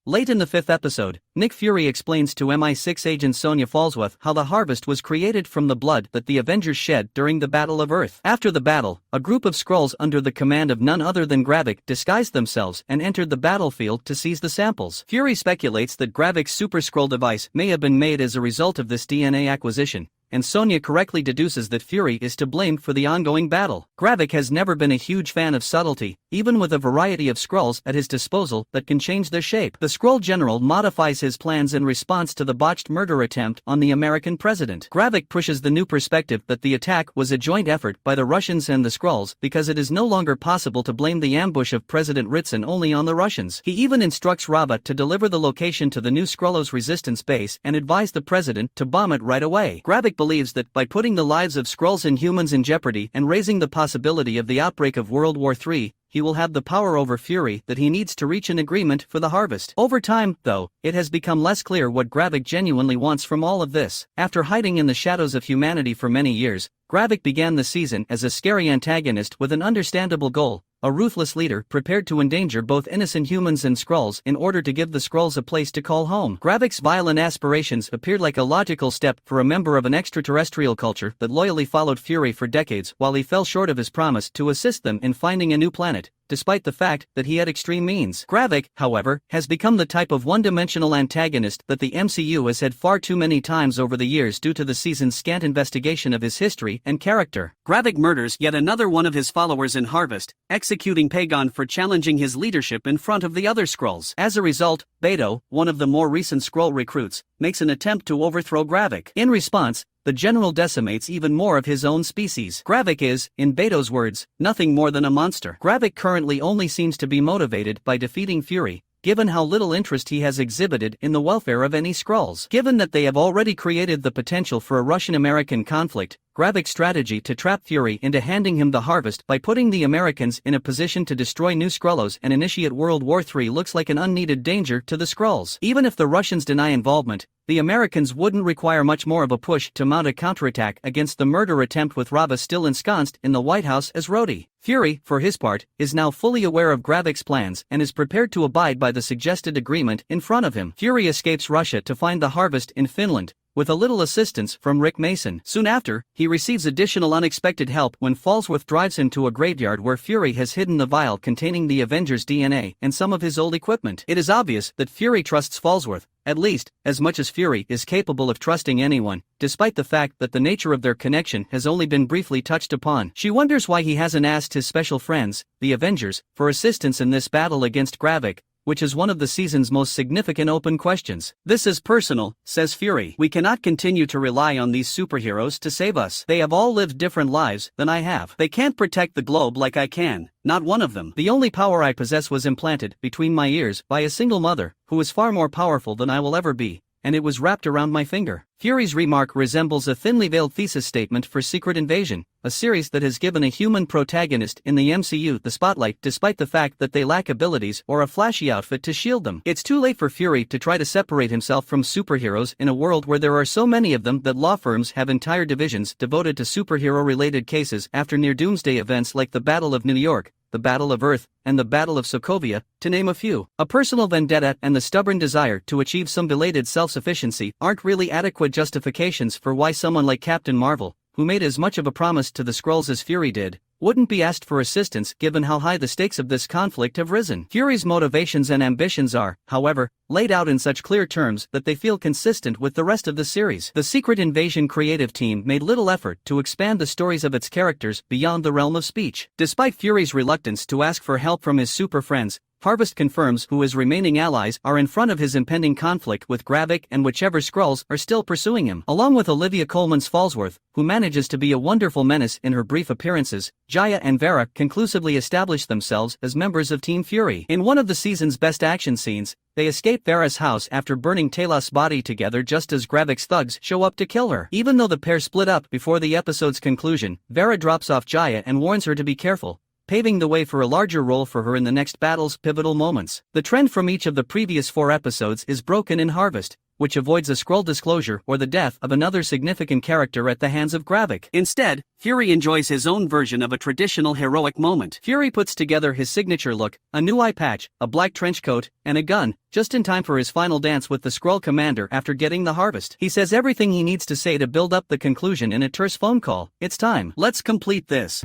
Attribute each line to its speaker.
Speaker 1: Late in the fifth episode, Nick Fury explains to MI6 agent Sonya Falsworth how the harvest was created from the blood that the Avengers shed during the Battle of Earth. After the battle, a group of Skrulls under the command of none other than Gravik disguised themselves and entered the battlefield to seize the samples. Fury speculates that Gravik's Super Skrull device may have been made as a result of this DNA acquisition, and Sonya correctly deduces that Fury is to blame for the ongoing battle. Gravik has never been a huge fan of subtlety, even with a variety of Skrulls at his disposal that can change their shape. The Skrull general modifies his plans in response to the botched murder attempt on the American president. Gravik pushes the new perspective that the attack was a joint effort by the Russians and the Skrulls because it is no longer possible to blame the ambush of President Ritson only on the Russians. He even instructs Rava to deliver the location to the new Skrullos resistance base and advise the president to bomb it right away. Gravik believes that by putting the lives of Skrulls and humans in jeopardy and raising the possibility of the outbreak of World War III, he will have the power over Fury that he needs to reach an agreement for the harvest. Over time, though, it has become less clear what Gravik genuinely wants from all of this. After hiding in the shadows of humanity for many years, Gravik began the season as a scary antagonist with an understandable goal: a ruthless leader prepared to endanger both innocent humans and Skrulls in order to give the Skrulls a place to call home. Gravik's violent aspirations appeared like a logical step for a member of an extraterrestrial culture that loyally followed Fury for decades while he fell short of his promise to assist them in finding a new planet, despite the fact that he had extreme means. Gravik, however, has become the type of one-dimensional antagonist that the MCU has had far too many times over the years due to the season's scant investigation of his history and character. Gravik murders yet another one of his followers in Harvest, executing Pagon for challenging his leadership in front of the other Skrulls. As a result, Beto, one of the more recent Skrull recruits, makes an attempt to overthrow Gravik. In response, the general decimates even more of his own species. Gravik is, in Beto's words, nothing more than a monster. Gravik currently only seems to be motivated by defeating Fury, given how little interest he has exhibited in the welfare of any Skrulls. Given that they have already created the potential for a Russian-American conflict, Gravik's strategy to trap Fury into handing him the harvest by putting the Americans in a position to destroy New Skrullos and initiate World War III looks like an unneeded danger to the Skrulls. Even if the Russians deny involvement, the Americans wouldn't require much more of a push to mount a counterattack against the murder attempt with Rava still ensconced in the White House as Rhodey. Fury, for his part, is now fully aware of Gravik's plans and is prepared to abide by the suggested agreement in front of him. Fury escapes Russia to find the harvest in Finland, with a little assistance from Rick Mason. Soon after, he receives additional unexpected help when Falsworth drives him to a graveyard where Fury has hidden the vial containing the Avengers' DNA and some of his old equipment. It is obvious that Fury trusts Falsworth, at least, as much as Fury is capable of trusting anyone, despite the fact that the nature of their connection has only been briefly touched upon. She wonders why he hasn't asked his special friends, the Avengers, for assistance in this battle against Gravik, which is one of the season's most significant open questions. "This is personal," says Fury. "We cannot continue to rely on these superheroes to save us. They have all lived different lives than I have. They can't protect the globe like I can, not one of them. The only power I possess was implanted between my ears by a single mother, who is far more powerful than I will ever be, and it was wrapped around my finger." Fury's remark resembles a thinly veiled thesis statement for Secret Invasion, a series that has given a human protagonist in the MCU the spotlight despite the fact that they lack abilities or a flashy outfit to shield them. It's too late for Fury to try to separate himself from superheroes in a world where there are so many of them that law firms have entire divisions devoted to superhero-related cases after near-doomsday events like the Battle of New York, the Battle of Earth, and the Battle of Sokovia, to name a few. A personal vendetta and the stubborn desire to achieve some belated self-sufficiency aren't really adequate justifications for why someone like Captain Marvel, who made as much of a promise to the Skrulls as Fury did, wouldn't be asked for assistance given how high the stakes of this conflict have risen. Fury's motivations and ambitions are, however, laid out in such clear terms that they feel consistent with the rest of the series. The Secret Invasion creative team made little effort to expand the stories of its characters beyond the realm of speech. Despite Fury's reluctance to ask for help from his super friends, Harvest confirms who his remaining allies are in front of his impending conflict with Gravik and whichever Skrulls are still pursuing him. Along with Olivia Colman's Falsworth, who manages to be a wonderful menace in her brief appearances, Jaya and Vera conclusively establish themselves as members of Team Fury. In one of the season's best action scenes, they escape Vera's house after burning Talos' body together just as Gravik's thugs show up to kill her. Even though the pair split up before the episode's conclusion, Vera drops off Jaya and warns her to be careful, paving the way for a larger role for her in the next battle's pivotal moments. The trend from each of the previous 4 episodes is broken in Harvest, which avoids a Skrull disclosure or the death of another significant character at the hands of Gravik. Instead, Fury enjoys his own version of a traditional heroic moment. Fury puts together his signature look, a new eye patch, a black trench coat, and a gun, just in time for his final dance with the Skrull commander after getting the harvest. He says everything he needs to say to build up the conclusion in a terse phone call. It's time. Let's complete this.